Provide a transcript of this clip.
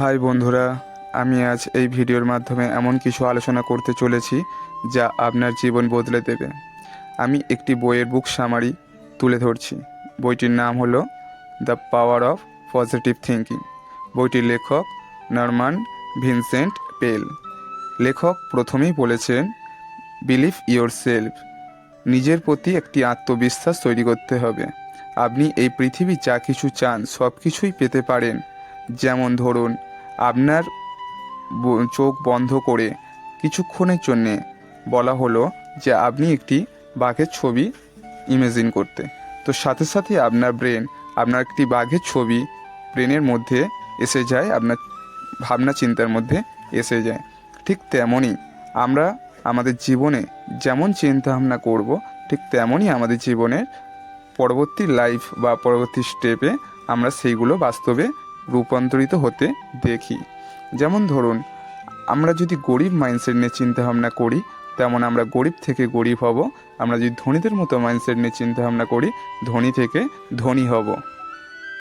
High বন্ধুরা, আমি আজ এই ভিডিওর মাধ্যমে এমন কিছু আলোচনা করতে চলেছি যা আপনার জীবন বদলে দেবে। আমি একটি বইয়ের বুক সামারি তুলে ধরছি। বইটির নাম হলো the power of positive thinking. বইটির লেখক নরম্যান ভিনসেন্ট পেল। লেখক প্রথমেই বলেছেন, বিলিভ ইয়োর সেলফ। নিজের প্রতি একটি আত্মবিশ্বাস তৈরি করতে হবে। আপনি এই পৃথিবী যা কিছু চান সব কিছুই পেতে পারেন। যেমন ধরুন, আপনার চোখ বন্ধ করে কিছুক্ষণের জন্যে বলা হলো যে আপনি একটি বাঘের ছবি ইমেজিন করতে, তো সাথে সাথে আপনার ব্রেন আপনার একটি বাঘের ছবি ব্রেনের মধ্যে এসে যায়, আপনার ভাবনা চিন্তার মধ্যে এসে যায়। ঠিক তেমনই আমরা আমাদের জীবনে যেমন চিন্তা ভাবনা করব, ঠিক তেমনই আমাদের জীবনের পরবর্তী লাইফ বা পরবর্তী স্টেপে আমরা সেইগুলো বাস্তবে রূপান্তরিত হতে দেখি। যেমন ধরুন, আমরা যদি গরিব মাইন্ডসেট নিয়ে চিন্তাভাবনা করি, তেমন আমরা গরিব থেকে গরিব হব। আমরা যদি ধনীদের মতো মাইন্ডসেট নিয়ে চিন্তাভাবনা করি, ধনী থেকে ধনী হব।